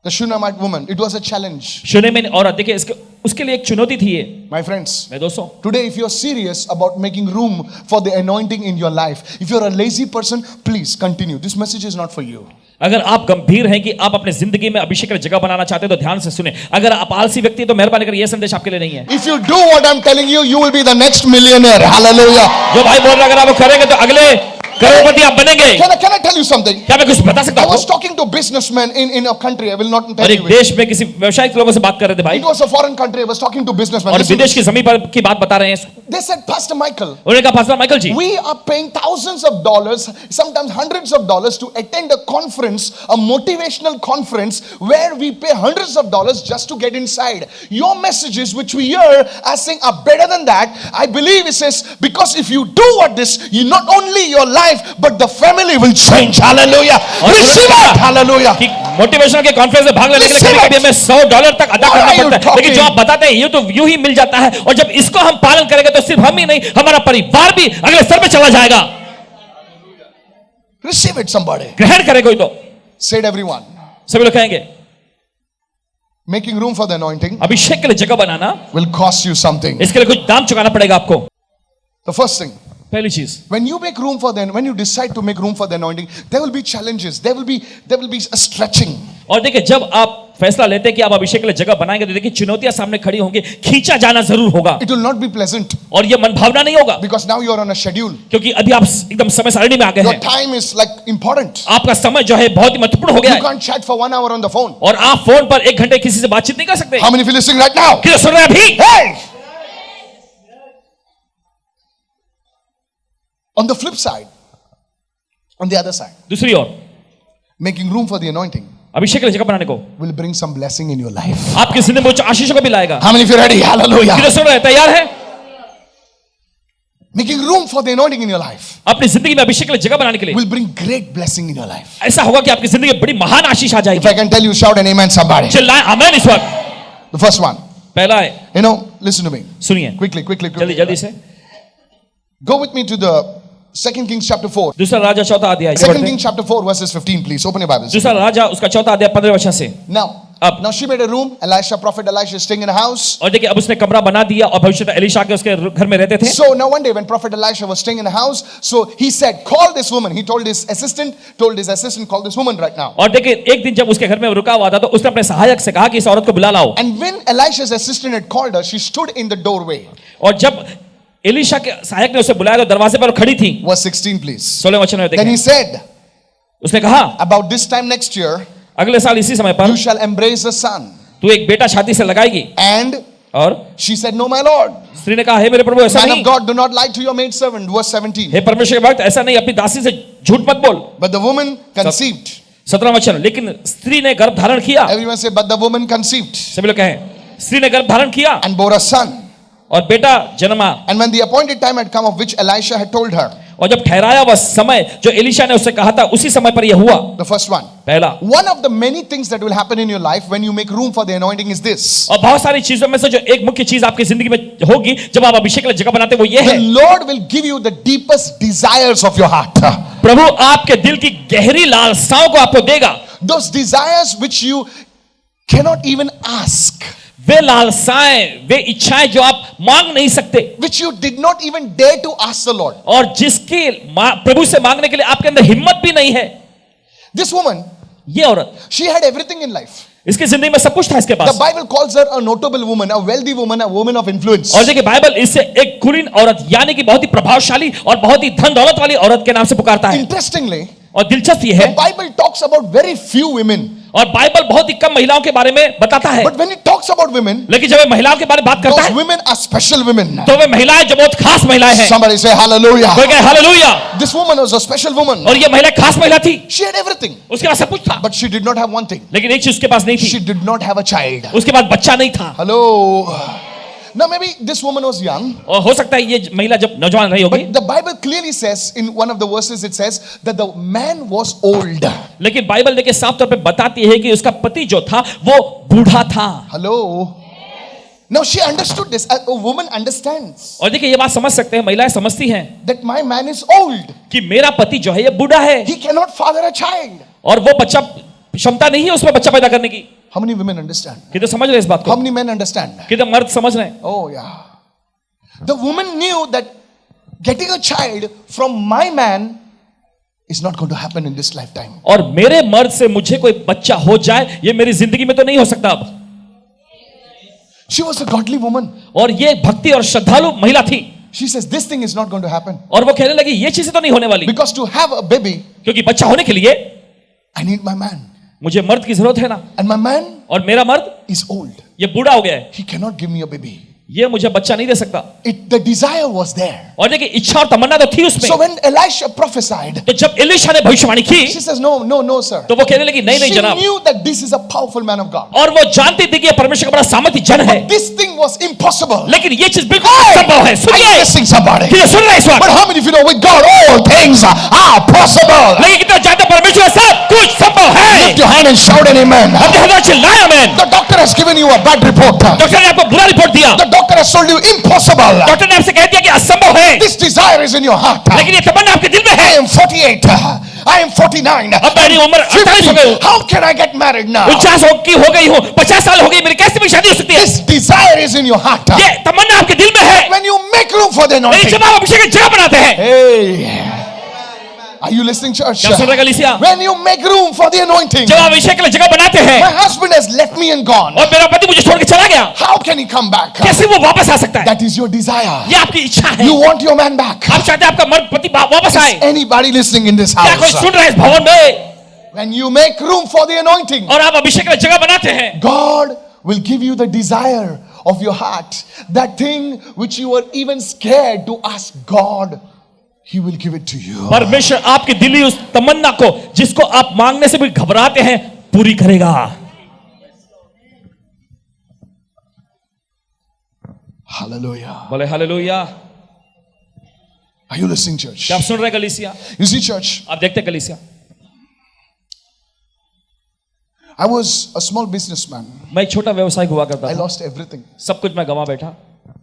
The Shunammite woman, it was a challenge. शूनेमिन औरत, देखिए उसके लिए एक चुनौती थी ये. My friends, मेरे दोस्तों, today if you're serious about making room for the anointing in your life, if you're a lazy person, please continue. This message is not for you. अगर आप गंभीर हैं कि आप अपने जिंदगी में अभिषेक की जगह बनाना चाहते हैं तो ध्यान से सुने. अगर आप आलसी व्यक्ति हैं तो मेहरबानी कर, यह संदेश आपके लिए नहीं है. If you do what I'm telling you, you will be the next millionaire. Hallelujah. जो भाई बोल रहे हैं, अगर आप करेंगे तो अगले करोड़पति आप बनेंगे. Can I tell you something? क्या मैं कुछ बता सकता I हूं? was talking to businessmen in a country. I will not tell और you. एक देश में किसी व्यवसायिक लोगों से बात कर रहे थे भाई. It was a foreign country. I was talking to businessmen. और विदेश की जमीन पर की बात बता रहे हैं. They said, Pastor Michael, उन्होंने कहा, pastor Michael ji, we are paying thousands of dollars, sometimes hundreds of dollars to attend a conference, a motivational conference where we pay hundreds of dollars just to get inside. Your messages which we hear as saying are better than that. I believe it says, because if you do what this, you not only your life but the family will change. Hallelujah. Receive it. Hallelujah. Motivational के conference में भाग लेने के लिए कभी-कभी हमें $100 तक अदा करना पड़ता है. लेकिन जो आप बताते हैं ये तो यूं ही मिल जाता है. और जब इसको हम पालन करेंगे तो सिर्फ हम ही नहीं, हमारा परिवार भी अगले स्तर पे चला जाएगा. Receive it, somebody. ग्रहण करे कोई तो. Said everyone. सभी लोग कहेंगे, Making room for the anointing अभिषेक के लिए जगह बनाना will cost you something. इसके लिए कुछ दाम चुकाना पड़ेगा आपको. The first thing, पहली चीज, when you make room for when you decide to make room for the anointing, there will be challenges. There will be a stretching. और देखिए जब आप फैसला लेते हैं कि आप अभिषेक के लिए जगह बनाएंगे तो देखिए चुनौतियां सामने खड़ी होंगी, खींचा जाना जरूर होगा. It will not be pleasant. और ये मनभावना नहीं होगा. Because now you are on a schedule. क्योंकि अभी आप एकदम समय सारणी में आ गए Your हैं. time is like important. आपका समय जो है बहुत ही महत्वपूर्ण हो गया You है. can't chat for 1 hour on the phone. और आप फोन पर 1 घंटे किसी से बातचीत नहीं कर सकते. How many of you listening right now? किसे सुन रहे हैं अभी? Hey! On the flip side, on the other side, दूसरी ओर, making room for the anointing अभिषेक के लिए जगह बनाने को will बring some blessing in your life. आपकी जिंदगी में उच्च आशीषों को भी लाएगा. How many of you ready? Hallelujah. किसे सुन रहे हैं? तैयार है? Making room for the anointing in your life अपनी जिंदगी में अभिषेक के लिए जगह बनाने के लिए will bring great blessing in your life. ऐसा होगा कि आपकी जिंदगी में बड़ी महान आशीष आ If जाएगी. I can tell you, shout an amen, somebody. चिल्लाएं आमीन इस वक्त. The first one, पहला है, you know, listen to me. सुनिए Quickly. जल्दी से. Go with me to the 2 Kings chapter 4. दूसरा राजा चौथा अध्याय. 2 Kings chapter 4 verses 15, please. Open your Bibles. दूसरा राजा उसका चौथा अध्याय 15 वचन से. Now she made a room. Prophet Elisha is staying in a house. और देखिए अब उसने कमरा बना दिया और भविष्यवक्ता एलीशा के उसके घर में रहते थे. So now one day when Prophet Elisha was staying in a house, so he said, call this woman. He told his assistant, call this woman right now. और देखिए एक दिन जब उसके घर में रुका हुआ था तो उसने अपने सहायक से कहा कि इस औरत को बुला लाओ. And when Elisha's assistant had called her, she stood in the doorway. और जब एलीशा के सहायक ने उसे बुलाया तो दरवाजे पर खड़ी थी. Verse 16 please. 16 वचन में देखिए. Then he said, उसने कहा, about this time next year, अगले साल इसी समय पर you shall embrace a son. तू एक बेटा छाती से लगाएगी. And और she said, no my lord. स्त्री ने कहा, हे मेरे प्रभु ऐसा Man नहीं. of God, do not lie to your maidservant. Verse 17. हे परमेश्वर के भक्त ऐसा नहीं, अपनी दासी से झूठ मत बोल. But the woman conceived. 17 वचन, लेकिन स्त्री ने गर्भ धारण किया. Everyone say, but the woman conceived. सभी लोग कहें, स्त्री ने गर्भ धारण किया And bore a son. और बेटा जन्मा. And when the appointed time had come of which Elisha had told her. और जब ठहराया वह समय जो एलीशा ने उससे कहा था उसी समय पर यह हुआ. The first one. पहला. One of the many things that will happen in your life when you make room for the anointing is this. और बहुत सारी चीजों में से जो एक मुख्य चीज आपकी जिंदगी में होगी जब आप अभिषेक के लिए जगह बनाते हैं वो ये है. The Lord will give you the deepest desires of your heart. प्रभु आपके दिल की गहरी लालसाओं को आपको देगा. Those desires which you cannot even ask. वे लालसाएं, वे इच्छाएं जो आप मांग नहीं सकते, which you did not even dare to ask the Lord. और जिसकी प्रभु से मांगने के लिए आपके अंदर हिम्मत भी नहीं है. This woman, ये औरत, she had everything in life. इसकी जिंदगी में सब कुछ था इसके पास. The Bible calls her a notable woman, a wealthy woman, a woman of influence. और देखिए बाइबल इसे एक कुलीन औरत यानी कि बहुत ही प्रभावशाली और बहुत ही धन दौलत वाली औरत के नाम से पुकारता है. Interestingly, और दिलचस्प ये है, the Bible talks about very few women. और बाइबल बहुत ही कम महिलाओं के बारे में बताता है. But when it talks about women, लेकिन जब महिलाओं के बारे में बात करता those है, women are special women. तो वे महिलाएं जो बहुत खास महिलाएं हैं. Somebody say hallelujah. कोई कहे hallelujah. This woman was a special woman. और ये महिला खास महिला थी. She had everything. उसके पास सब कुछ था. But she did not have one thing. लेकिन एक चीज उसके पास नहीं थी. She did not have a child. उसके पास बच्चा नहीं था. Hello. Now maybe this woman was young. और हो सकता है ये महिला जब नौजवान रही होगी. But the Bible clearly says in one of the verses it says that the man was old. लेकिन बाइबल देखिए साफ तौर पे बताती है कि उसका पति जो था वो बूढ़ा था. Hello. Now she understood this. A woman understands. और देखिए ये बात समझ सकते हैं, महिलाएं समझती हैं That my man is old. कि मेरा पति जो है ये बूढ़ा है He cannot father a child. और वो बच्चा क्षमता नहीं है उसमें बच्चा पैदा करने की। How many women understand? कितने समझ रहे इस बात How को? many men understand? कितने मर्द समझ रहे हैं? Oh, yeah. The woman knew that getting a child from my man is not going to happen in this lifetime. और मेरे मर्द से मुझे कोई बच्चा हो जाए ये मेरी जिंदगी में तो नहीं हो सकता अब। She was a godly woman. और ये भक्ति और श्रद्धालु महिला थी She says, this thing is not going to happen. और वो कहने लगी ये चीजें तो नहीं होने वाली, Because to have a baby, क्योंकि बच्चा होने के लिए I need my man. मुझे मर्द की जरूरत है ना, And my man और मेरा मर्द is old. ये बूढ़ा हो गया है, He cannot give me a baby. ये मुझे बच्चा नहीं दे सकता। The desire was there. और देखिए इच्छा और तमन्ना तो थी उसमें। So when Elisha prophesied, तो जब एलीशा ने भविष्यवाणी की she says, no, sir. तो वो कहने लगी नहीं नहीं She जनाब, knew that this is a powerful man of God. और वो जानती थी कि ये परमेश्वर का बड़ा सामर्थी जन है, This thing was impossible. लेकिन ये चीज बिल्कुल असंभव है। Are you सुनिए, listening, somebody? कितने सुन रहे हैं इस वक्त? But how many of you know with God all things are possible? लेकिन कितना जानते हैं परमेश्वर से सब कुछ संभव है। Lift your hand and shout an amen. अपने हाथ चिल्लाएं आमेन। The doctor has given you a bad report. Doctor ने आपको बुरा रिपोर्ट दिया, The doctor has told you impossible. Doctor ने आपसे कह दिया कि असंभव है, This desire is in your heart. लेकिन ये तमन्ना आपके दिल में I है। am 48. I am 49. अब मेरी उम्र 48 हो 50. गई, How can I get married now? 49 की हो गई हूँ, 50 साल हो गई, मेरी कैसे भी शादी हो सकती है? This desire is in your heart. ये तमन्ना आपके दिल में है। When you make room for the लेकिन anointing. जब आप अभिषेक की जगह बनाते हैं, Hey. Are you listening, church? क्या सुन रहे हैं कलीसिया? When you make room for the anointing. जब आप अभिषेक के लिए जगह बनाते हैं, My husband has left me and gone. और मेरा पति मुझे छोड़ के चला गया, How can he come back? कैसे वो वापस आ सकता है? That is your desire. ये आपकी इच्छा है। You want your man back. आप चाहते हैं आपका मर्द पति वापस आए। Anybody listening in this क्या कोई house? सुन रहा है इस भवन में? When you make room for the anointing, और आप अभिषेक के लिए जगह बनाते हैं, God will give you the desire of your heart. That thing which you were even scared to ask God, He will give it to you. परमेश्वर आपके दिली उस तमन्ना को जिसको आप मांगने से भी घबराते हैं पूरी करेगा। Hallelujah. बोले hallelujah. Are you listening, church? क्या आप सुन रहे हैं कलीसिया? You see, church, आप देखते हैं कलीसिया? I was a small businessman. मैं एक छोटा व्यवसाय हुआ करता I था, lost everything. सब कुछ मैं गंवा बैठा,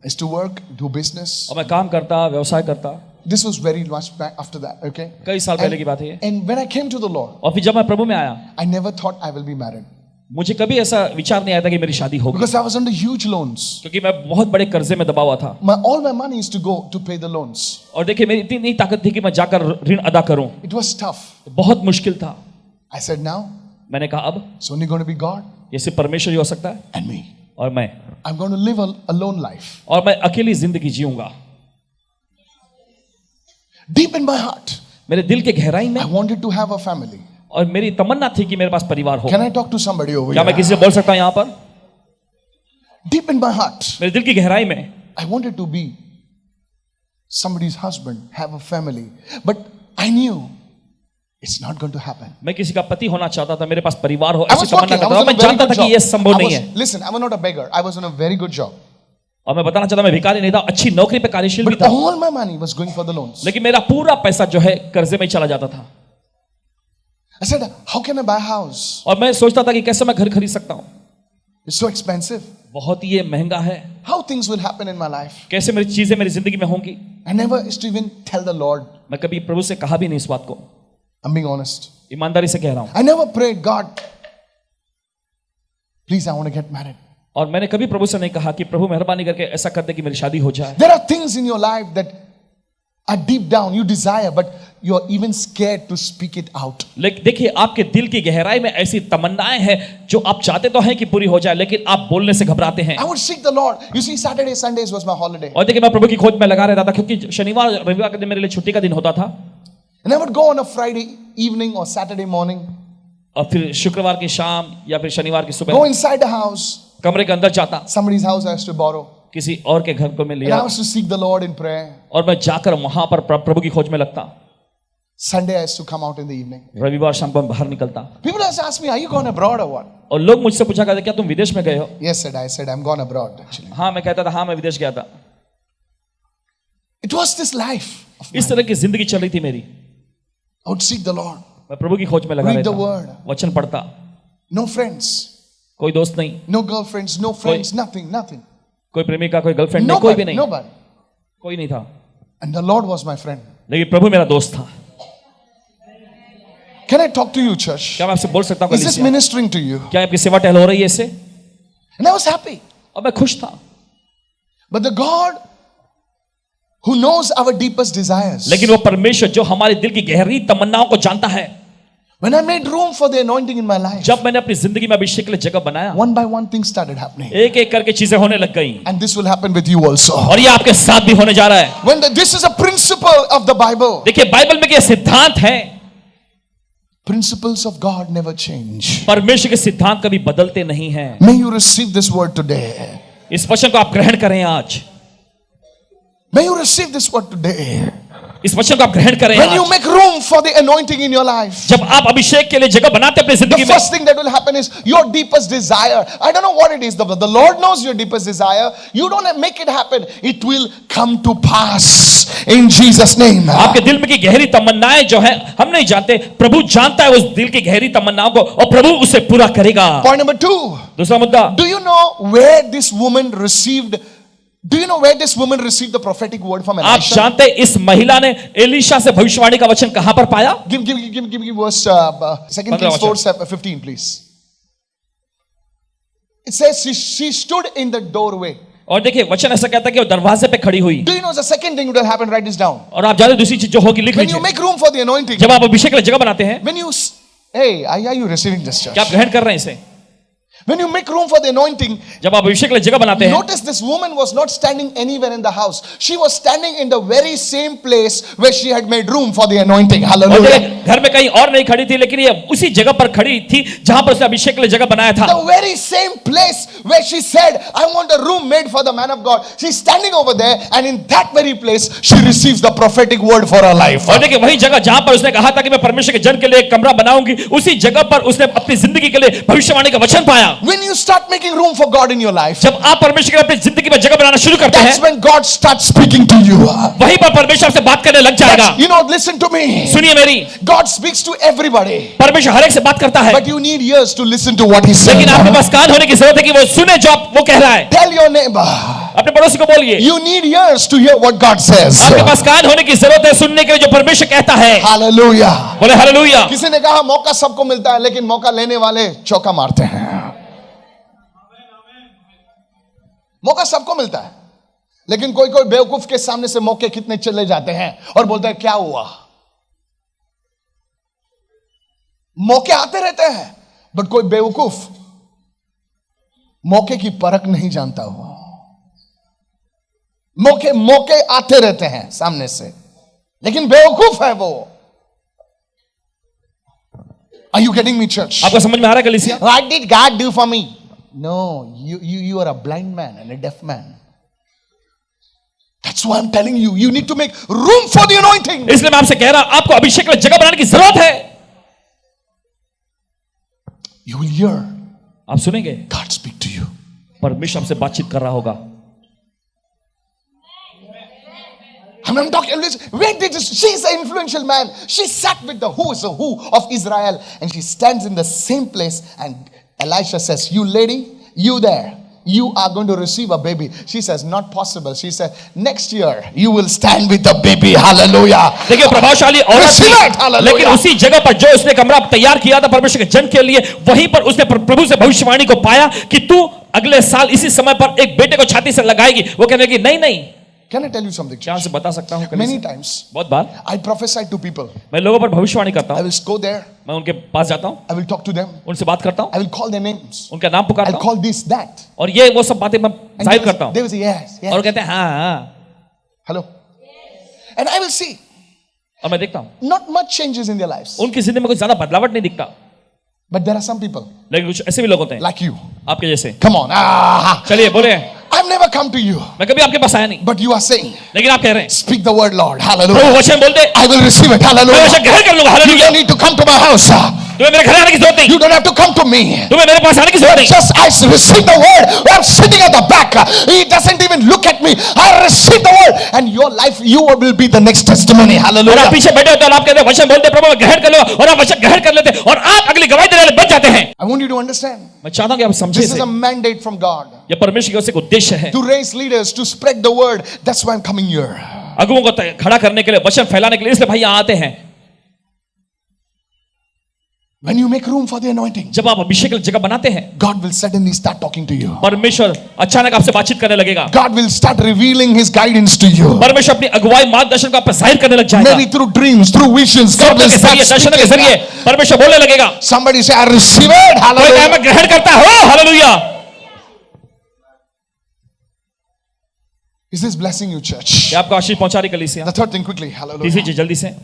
I used to work, do business. और मैं काम करता, व्यवसाय करता। This was very much back after that, okay? कई साल पहले की बात है ये। And when I came to the Lord, और फिर जब मैं प्रभु में आया, I never thought I will be married. मुझे कभी ऐसा विचार नहीं आया था कि मेरी शादी होगी, Because I was under huge loans. क्योंकि मैं बहुत बड़े कर्जे में दबा हुआ था। All my money used to go to pay the loans. और देखिए मेरी इतनी नहीं ताकत थी कि मैं जाकर ऋण अदा करूं, It was tough. बहुत मुश्किल था। I said, now, मैंने कहा अब it's only going to be God ये सिर्फ परमेश्वर ही हो सकता है and me. और मैं, I'm going to live a lone life. और मैं अकेली जिंदगी जीऊंगा। Deep in my heart, मेरे दिल के गहराई में I wanted to have a family. और मेरी तमन्ना थी कि मेरे पास परिवार हो। Can I talk to somebody over क्या मैं here? किसी से बोल सकता हूं यहां पर? Deep in my heart, मेरे दिल की गहराई में I wanted to be somebody's husband, have a family. But I knew it's not going to happen. मैं किसी का पति होना चाहता था, मेरे पास परिवार हो I ऐसी was तमन्ना working. I करता was था। on a मैं very जानता good था कि job. ये संभव नहीं है। Listen, I was not a beggar. I was on a very good job. और मैं बताना चाहता मैं भिखारी नहीं था, अच्छी नौकरी पे कार्यशील भी But था, all my money was going for the loans. लेकिन मेरा पूरा पैसा जो है कर्जे में ही चला जाता था। I said, how can I buy a house? और मैं सोचता था कि कैसे मैं घर खरीद सकता हूँ, It's so expensive. बहुत ही ये महंगा है, How things will happen in my life? कैसे मेरी चीजें मेरी जिंदगी में होंगी। I never used to even tell the Lord. मैं कभी प्रभु से कहा भी नहीं इस बात को, I'm being honest. ईमानदारी से कह रहा हूँ। I never prayed, God, please, I want to get married. और मैंने कभी प्रभु से नहीं कहा कि प्रभु मेहरबानी करके ऐसा कर दे कि मेरी शादी हो जाए। There are things in your life that are deep down, you desire, but you're even scared to speak it out. लेकिन देखिए आपके दिल की गहराई में ऐसी तमन्नाएं हैं जो आप चाहते तो हैं कि पूरी हो जाए, लेकिन आप बोलने से घबराते हैं। I would seek the Lord. You see, Saturday, Sundays was my holiday. और देखिए मैं प्रभु की खोज में लगा रहता था, क्योंकि शनिवार रविवार के दिन मेरे लिए छुट्टी का दिन होता था। And I would go on a Friday evening or Saturday morning, और फिर शुक्रवार की शाम या फिर शनिवार की go सुबह inside the house, कमरे के अंदर जाता, somebody's house I used to borrow. किसी और के घर को मैं And लिया I was to seek the Lord in prayer. और मैं जाकर वहां पर प्रभु की खोज में लगता। Sunday I used to come out in the evening. रविवार शाम को मैं बाहर निकलता People used to ask me, are you gone abroad or what? और लोग मुझसे पूछा करते क्या तुम विदेश में गए हो? Yes, I said, I'm gone abroad actually. हाँ मैं कहता था हाँ मैं विदेश गया था। It was this life. इस तरह की जिंदगी चल रही थी मेरी। I would seek the Lord. मैं प्रभु की खोज में लगा Read the रहता, word. वचन पढ़ता, No friends, कोई दोस्त नहीं, no girlfriends, no friends, nothing. कोई प्रेमिका, कोई गर्लफ्रेंड नहीं, कोई भी नहीं, Nobody. कोई नहीं था, And the Lord was my friend. लेकिन प्रभु मेरा दोस्त था। Can I talk to you, church? क्या मैं आपसे बोल सकता हूँ Is this कलीसिया? ministering to you? क्या आपकी सेवा टहल हो रही है इससे? And I was happy. और मैं खुश था. But the God who knows our deepest desires, लेकिन वो परमेश्वर जो हमारे दिल की गहरी तमन्नाओं को जानता है, when I made room for the anointing in my life, जब मैंने अपनी जिंदगी में अभिषेक के लिए जगह बनाया, one by one things started happening. एक एक करके चीजें होने लग गई. And this will happen with you also. और ये आपके साथ भी होने जा रहा है. This is a principle of the Bible. देखिए बाइबल में क्या सिद्धांत है. Principles of God never change. परमेश्वर के सिद्धांत कभी बदलते नहीं हैं. May you receive this word today. इस वचन को आप ग्रहण करें आज. May you receive this word today. इस वचन को आप ग्रहण करें When आज. you make room for the anointing in your life, जब आप अभिषेक के लिए जगह बनाते हैं अपनी the जिंदगी में, first thing that will happen is your deepest desire. I don't know what it is. The Lord knows your deepest desire. You don't make it happen. It will come to pass in Jesus' name. आपके दिल में की गहरी तमन्नाएं जो है हम नहीं जानते, प्रभु जानता है उस दिल की गहरी तमन्नाओं को और प्रभु उसे पूरा करेगा. Point number 2. दूसरा मुद्दा, Do you know where this woman received? Do you know where this woman received the prophetic word from आप Elisha? जानते हैं इस महिला ने एलीशा से भविष्यवाणी का वचन कहां पर पाया? Give verse 2 Kings 4:15, please. It says she stood in the doorway. और देखिए वचन ऐसा कहता है कि वो दरवाजे पे खड़ी हुई. Do you know the second thing that will happen? Write this down. और आप जानते हैं दूसरी चीज जो होगी लिख When you लीजिए. make room for the anointing, जब आप अभिषेक के लिए जगह बनाते हैं, when you hey, are you receiving this, church? क्या आप ग्रहण कर रहे हैं इसे? When you make room for the anointing, जब आप अभिषेक के लिए जगह बनाते हैं, notice this woman was not standing anywhere in the house. She was standing in the very same place where she had made room for the anointing. और Hallelujah. घर में कहीं और नहीं खड़ी थी, लेकिन ये उसी जगह पर खड़ी थी जहां पर उसने अभिषेक के लिए जगह बनाया था. The very same place where she said, I want a room made for the man of God. She's standing over there, and in that very place, she receives the prophetic word for her life. और देखिए वही जगह जहां पर उसने कहा था कि मैं परमेश्वर के जन के लिए एक कमरा बनाऊंगी, उसी जगह पर उसने अपनी जिंदगी के लिए भविष्यवाणी का वचन पाया. When you start making room for God in your life, जब आप परमेश्वर के लिए अपनी जिंदगी में जगह बनाना शुरू करते that's हैं, when God starts speaking to you. वहीं पर परमेश्वर से बात करने लग जाएगा. You know, listen to me. सुनिए मेरी, God speaks to everybody, परमेश्वर हर एक से बात करता है, but you need ears to listen to what He says. लेकिन आपके पास कान होने की जरूरत है कि वो सुने जो वो कह रहा है. Tell your neighbor, अपने पड़ोसी को बोलिए, you need ears to hear what God says. आपके पास कान होने की जरूरत है सुनने के लिए जो परमेश्वर कहता है. Hallelujah. बोले हालेलुया. किसी ने कहा मौका सबको मिलता है, लेकिन मौका लेने वाले चौका मारते हैं. मौका सबको मिलता है, लेकिन कोई कोई बेवकूफ के सामने से मौके कितने चले जाते हैं और बोलते हैं क्या हुआ. मौके आते रहते हैं, बट कोई बेवकूफ मौके की परख नहीं जानता हो. मौके आते रहते हैं सामने से, लेकिन बेवकूफ है वो. Are you getting me, church? आपको समझ में आ रहा है कलीसिया? What did God do for me? No, you are a blind man and a deaf man. That's why I'm telling you, you need to make room for the anointing. इसलिए मैं आपसे कह रहा हूं, आपको अभिषेक के लिए जगह बनाने की जरूरत है. You will hear आप सुनेंगे God speak to you. परमेश्वर आपसे बातचीत कर रहा होगा. I'm talking. Where did this? She's an influential man. She sat with the who's a who of Israel, and she stands in the same place. And Elisha says, "You lady, you there, you are going to receive a baby." She says, "Not possible." She said, "Next year you will stand with the baby." Hallelujah. देखिए प्रभावशाली औरत Receive it. थी, Hallelujah. लेकिन उसी जगह पर जो उसने कमरा तैयार किया था परमेश्वर के जन के लिए, वहीं पर उसने प्रभु से भविष्यवाणी को पाया कि तू अगले साल इसी समय पर एक बेटे को छाती से लगाएगी. वो कहने लगी नहीं नहीं. Can I tell you something? क्या से बता सकता हूं? Many times बहुत बार I prophesy to people. मैं लोगों पर भविष्यवाणी करता I हूं. will go there. मैं उनके पास जाता हूं, I will talk to them. उनसे बात करता हूं, I will call their names. उनका नाम पुकारता I'll हूं, call this, that. और ये वो सब बातें मैं And जाहिर करता हूं, they will say yes, और वो yes. कहते हैं हाँ हाँ, Hello. And I will see और मैं देखता हूं not much changes in their lives. उनकी जिंदगी में कोई ज्यादा बदलावट नहीं दिखता. But there are some people लेकिन कुछ ऐसे भी लोग होते हैं like you. आपके जैसे. Come on. चलिए बोले, I've never come to you. मैं कभी आपके पास आया नहीं, But you are saying, लेकिन आप कह रहे हैं speak the word, Lord. Prabhu Hallelujah. वचन बोल दे, I will receive it. मैं Hallelujah. वचन ग्रहण कर लूंगा. You hallelujah. don't need to come to my house. तुम्हें मेरे घर आने की जरूरत नहीं, You don't have to come to me. तुम्हें मेरे पास आने की जरूरत नहीं. Just I receive the word. I'm sitting at the back. He doesn't even look at me. I receive the word. And your life, you will be the next testimony. और आप Hallelujah. पीछे बैठे होते हैं और आप कहते हैं वचन बोलते प्रभु मैं ग्रहण कर लो, और आप वचन ग्रहण कर लेते हैं और आप अगली गवाही देने वाले बन जाते हैं. I want you to understand. मैं चाहता हूं कि आप समझे This is इसे. a mandate from God ये परमेश्वर की ओर से एक उद्देश्य है to raise leaders, to spread the word. That's why I'm coming here. अगुओं को खड़ा करने के लिए, वचन फैलाने के लिए, इसलिए भाई यहाँ आते हैं. When you make room for the anointing, जब आप अभिषेक के लिए जगह बनाते हैं, God will suddenly start talking to you. परमेश्वर अचानक आपसे बातचीत करने लगेगा। God will start revealing His guidance to you. परमेश्वर अपनी अगुवाई मार्गदर्शन को आप पर जाहिर करने लग जाएगा। Maybe through dreams, through visions, God will start दर्शन के जरिए speaking. परमेश्वर बोलने लगेगा। Somebody say, I receive it. कोई कहे Hallelujah. मैं ग्रहण करता हूं, hallelujah. Is this blessing you, church? क्या आपको आशीष पहुंचा रही कलीसिया? The third thing quickly. Hallelujah. तीसरी चीज जल्दी से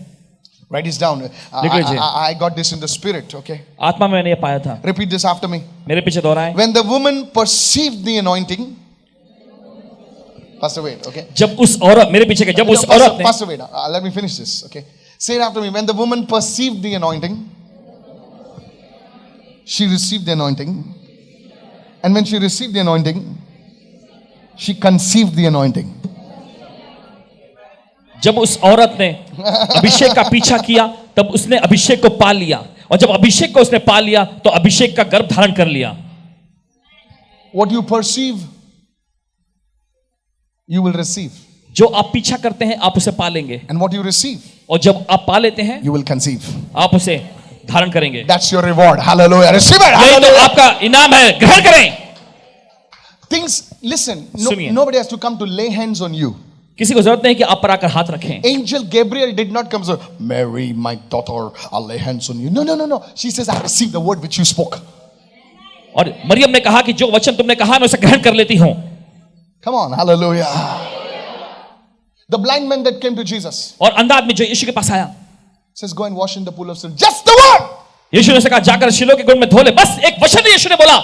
Write this down. लिख लीजिए। I got this in the spirit. Okay. आत्मा में मैंने ये पाया था। Repeat this after me. मेरे पीछे दोहराएं। When the woman perceived the anointing, Pastor Wade, okay. जब उस औरत मेरे पीछे के जब उस औरत ने Pastor Wade, let me finish this. Okay. Say it after me. When the woman perceived the anointing, she received the anointing, and when she received the anointing, she conceived the anointing. जब उस औरत ने अभिषेक का पीछा किया तब उसने अभिषेक को पा लिया और जब अभिषेक को उसने पा लिया तो अभिषेक का गर्भ धारण कर लिया। What you perceive, you will receive. जो आप पीछा करते हैं आप उसे पा लेंगे And what you receive, और जब आप पा लेते हैं you will conceive. आप उसे धारण करेंगे। That's your reward. Hallelujah. Receive it. यही तो Hallelujah. आपका इनाम है, ग्रहण करें। Things, listen, सुनिए। nobody has to come to lay hands on you. किसी को जरूरत नहीं कि आप पर आकर हाथ रखें। Angel Gabriel did not come and say, Mary, my daughter, I'll lay hands on you. No, no, no, no. She says, I received the word which you spoke. और मरियम ने कहा कि जो वचन तुमने कहा मैं उसे ग्रहण कर लेती हूं। Come on, hallelujah. The blind man that came to Jesus और अंधा आदमी जो यीशु के पास आया says, go and wash in the pool of Siloam. Just the word. यीशु ने उसे कहा जाकर शिलो के कुंड में धो ले। बस एक वचन यीशु ने बोला।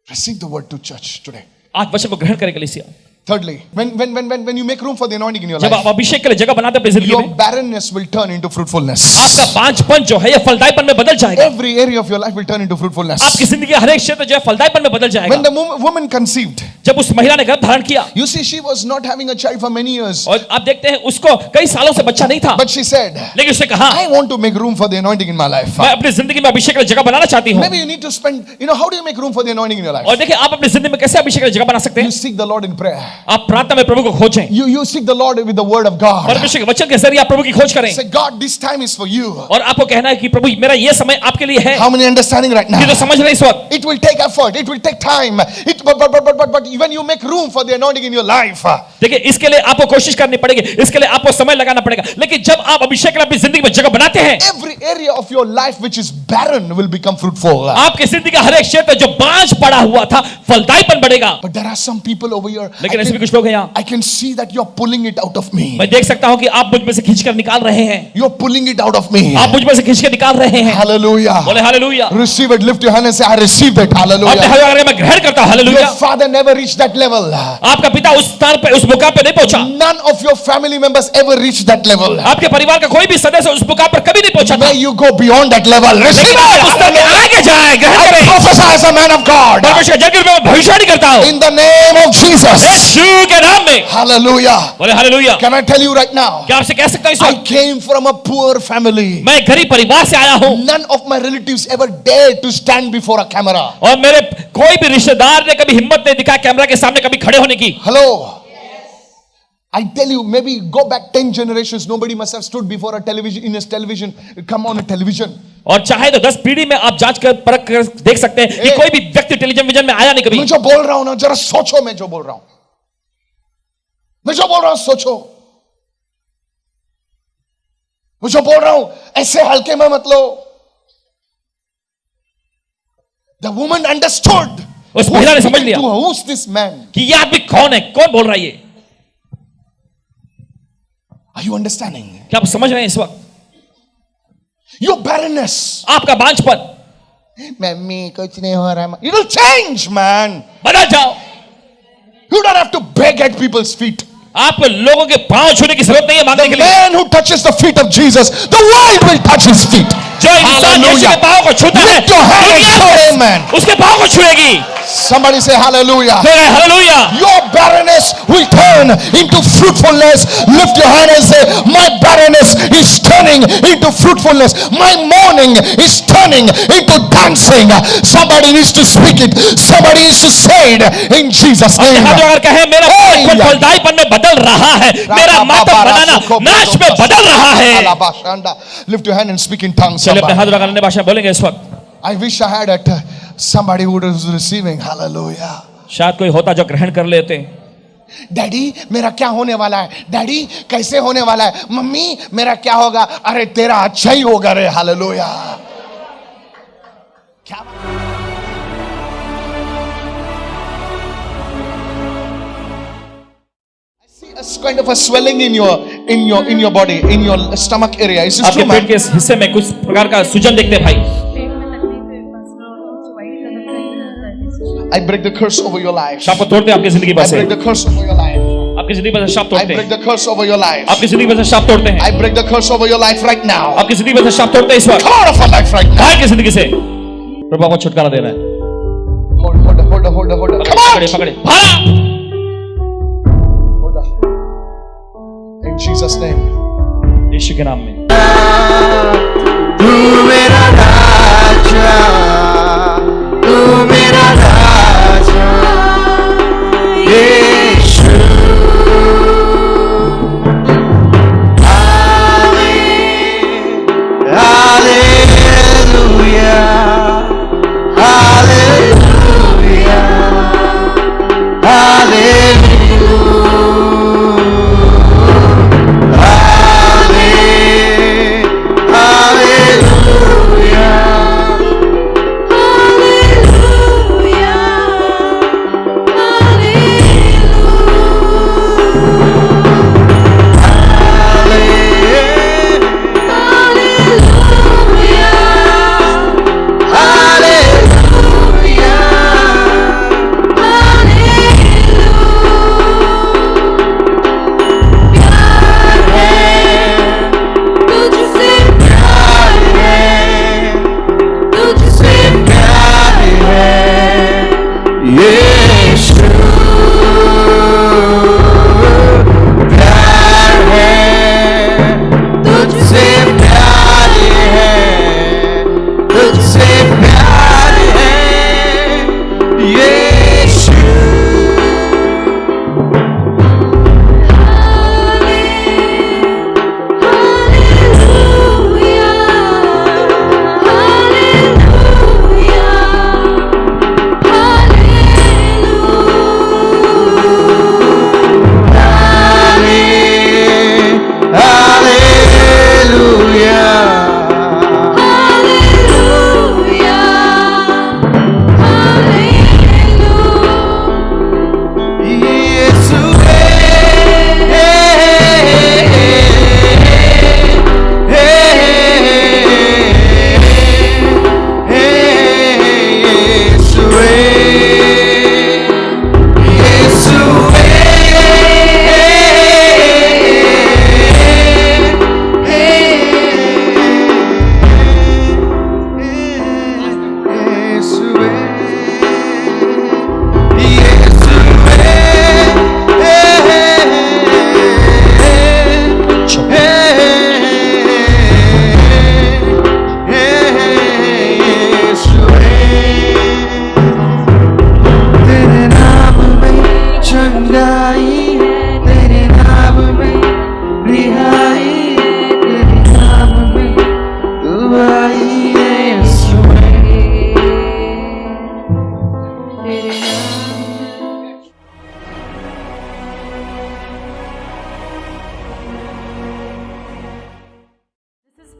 Receive the word to church today. आज वचन को ग्रहण करें कलीसिया। Thirdly, when you make room for the anointing in your जब life, आप अभिषेक के लिए जगह बनाते हैं अपनी जिंदगी your में, barrenness will turn into fruitfulness. आपका बांझपन जो है ये फलदायीपन में बदल जाएगा। Every area of your life will turn into fruitfulness. आपकी जिंदगी का हर एक क्षेत्र जो है फलदायीपन में बदल When जाएगा। the woman conceived, जब उस महिला ने गर्भ धारण किया you see, she was not having a child for many years. और आप देखते हैं उसको कई सालों से बच्चा नहीं था, But she said, लेकिन उसने कहा I want to make room for the anointing in my life. मैं अपनी जिंदगी में अभिषेक के लिए जगह बनाना चाहती हूँ। Maybe you need to spend, how do you make room for the anointing in your life? और देखिए आप अपनी जिंदगी में कैसे अभिषेक के लिए जगह बना सकते You हैं। seek the Lord in prayer. आप प्रार्थना में प्रभु को खोजें, You seek the Lord with the word of God. परमेश्वर के वचन के जरिए आप प्रभु की खोज करें Say, God, this time is for you. और आपको कहना है कि प्रभु मेरा ये समय आपके लिए है। How many understanding right now? ये तो समझ रहे इस वक्त। It will take effort. It will take time. But when you make room for the anointing in your life, देखिए इसके लिए आपको कोशिश करनी पड़ेगी, इसके लिए आपको समय लगाना पड़ेगा, लेकिन जब आप अभिषेक के लिए अपनी जिंदगी में जगह बनाते हैं, every area of your life which is barren will become fruitful. आपकी जिंदगी का हर एक क्षेत्र जो बांझ पड़ा हुआ था फलदायीपन बढ़ेगा। But there are some people over here. लेकिन ऐसे भी कुछ लोग हैं यहाँ, I can see that you're pulling it out of me. मैं देख सकता हूँ कि आप मुझ में से खींचकर निकाल रहे हैं, You're pulling it out of me. आप मुझ में से खींच के निकाल रहे हैं। Hallelujah. बोले hallelujah. Receive it. Lift your hand and say, I received it. अपने Hallelujah. हाथ लगा के मैं ग्रहण करता हूँ, hallelujah. Your father never reached that level. आपका पिता उस स्थान पे उस मुकाम पे नहीं पहुंचा, None of your family members ever reached that level. आपके परिवार का कोई भी सदस्य उस मुकाम पर कभी नहीं पहुंचा था। May you go beyond that level. Receive लेकिन आप उस स्तर it. पे आगे जाए, ग्रहण I करें। prophesy as a man of God. परमेश्वर के जगह में भविष्यवाणी करता हूँ In the name of Jesus. यीशु के नाम में। Hallelujah. बोले hallelujah. Can I tell you right now? क्या आपसे कह सकता हूँ इस I वक्त, came from a poor family. मैं गरीब परिवार से आया हूँ None of my relatives ever dared to stand before a camera. और मेरे कोई भी रिश्तेदार ने कभी हिम्मत नहीं दिखाया कैमरा के सामने कभी खड़े होने की। Hello. I tell you, maybe go back 10 generations. Nobody must have stood before a television, in a television, come on a television. और चाहे तो 10 पीढ़ी में आप जांच कर परख कर देख सकते हैं कि कोई भी व्यक्ति टेलीविजन में आया नहीं कभी। मैं जो बोल रहा हूं ना, जरा सोचो। मैं जो बोल रहा हूं सोचो। मैं जो बोल रहा हूं ऐसे हल्के में मत लो। The woman understood. उस महिला ने समझ लिया Who's this man? कि ये आदमी कौन है, कौन बोल रहा है ये। Are you understanding? क्या आप समझ रहे हैं इस वक्त? Your barrenness. आपका बांझपन मम्मी कुछ नहीं हो रहा। It will change, man. बदल जाओ। You don't have to beg at people's feet. आपको लोगों के पांव छूने की जरूरत नहीं है मांगने The के लिए। man who touches the feet of Jesus, the world will touch his feet. जो इंसान यीशु के पांव को छूता है, Lift your hand and say amen. उसके पांव को छुएगी। Somebody say hallelujah. Hallelujah. Your barrenness will turn into fruitfulness. Lift your hand and say, my barrenness is turning into fruitfulness. My mourning is turning into dancing. Somebody needs to speak it. Somebody needs to say it in Jesus' name. अगर कहे मेरा बांझपन फलदायीपन में बदल बदल रहा है, मेरा मातम बनाना नाश में बदल रहा है। Lift your hand and speak in tongues. चलिए अपने हाथ somebody. उठाकर अन्य भाषा में बोलेंगे इस वक्त। I wish I had somebody who was receiving. Hallelujah. शायद कोई होता जो ग्रहण कर लेते। डैडी मेरा क्या होने वाला है, डैडी कैसे होने वाला है, मम्मी मेरा क्या होगा, अरे तेरा अच्छा ही होगा रे। हालेलुया। क्या I see a kind of a swelling in your body, in your stomach area. Is this आपके true, पेट man? के इस हिस्से में कुछ प्रकार का सूजन देखते हैं भाई। I break the curse over your life. शाप को तोड़ते हैं आपकी जिंदगी पर I से। break the curse over your life. आपकी जिंदगी पर से शाप I तोड़ते break हैं। the curse over your life. आपकी जिंदगी पर से शाप तोड़ते हैं। I break the curse over your life right now. आपकी जिंदगी पर से शाप तोड़ते हैं इस वक्त। Come out of our life right now. बाहर की जिंदगी से प्रभु आपको छुटकारा दे रहा है। Hold on. Come पकड़े out. पकड़े भागा। Hold on. In Jesus' name. यीशु के नाम में। तू मेरा राजा, तू मेरा राजा, Yeshu. Hallelujah, hallelujah,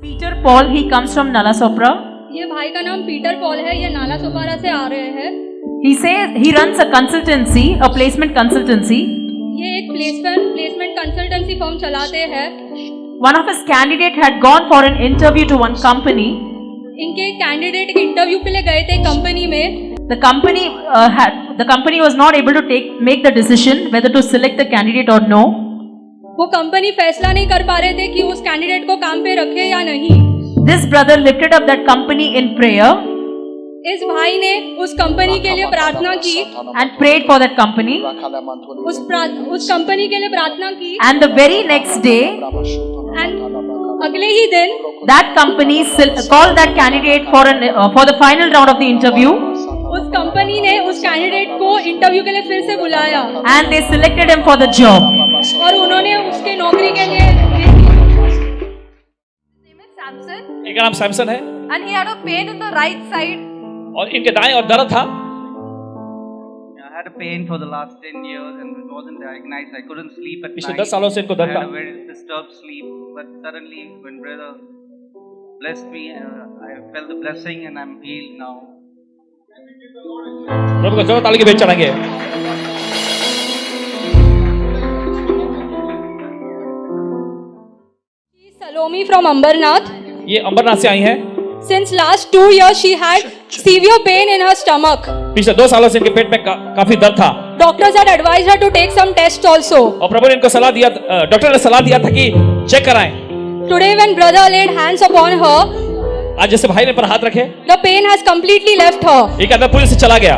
Peter Paul, he comes from Nalasopra. ये भाई का नाम पीटर पॉल है, ये नाला सोपारा से आ रहे हैं। He says he runs a consultancy, a placement consultancy. ये एक प्लेसमेंट कंसल्टेंसी फर्म चलाते हैं। One of his candidate had gone for an interview to one company. इनके कैंडिडेट इंटरव्यू के लिए गए थे कंपनी में। The company was not able to make the decision whether to select the candidate or no. वो company फैसला नहीं कर पा रहे थे कि उस कैंडिडेट को काम पे रखे या नहीं। This brother lifted up that company in prayer इस भाई ने उस कंपनी के लिए प्रार्थना की and prayed for that company. उस कंपनी के लिए प्रार्थना की। And the very next day, and अगले ही दिन that company called that candidate for the final round of the interview. उस कंपनी ने उस कैंडिडेट को इंटरव्यू के लिए फिर से बुलाया And they selected him for the job. और उन्होंने उसके नौकरी के लिए name is Samson, इनका नाम सैमसन है and he had a pain in the right side. और इनके दाएं और दर्द था। I had a pain for the last 10 years and it wasn't diagnosed. I couldn't sleep at पिछले night. 10 सालों से इनको I दर्द had था। a very disturbed sleep. But suddenly, when brother blessed me, I felt the blessing and I'm healed now. प्रभु को जोर ताली के भेंट चढ़ाएंगे। Salome from Ambernath. ये अंबरनाथ से आई हैं। Since last 2 years, she had severe pain in her stomach. पिछले 2 सालों से इनके पेट में काफी दर्द था Doctors had advised her to take some tests also. और प्रभु ने इनको सलाह दिया, डॉक्टर ने सलाह दिया था कि चेक कराएं। Today, when brother laid hands upon her, आज जैसे भाई ने पर हाथ रखे, the pain has completely left her. एक आदमी पूरी से चला गया।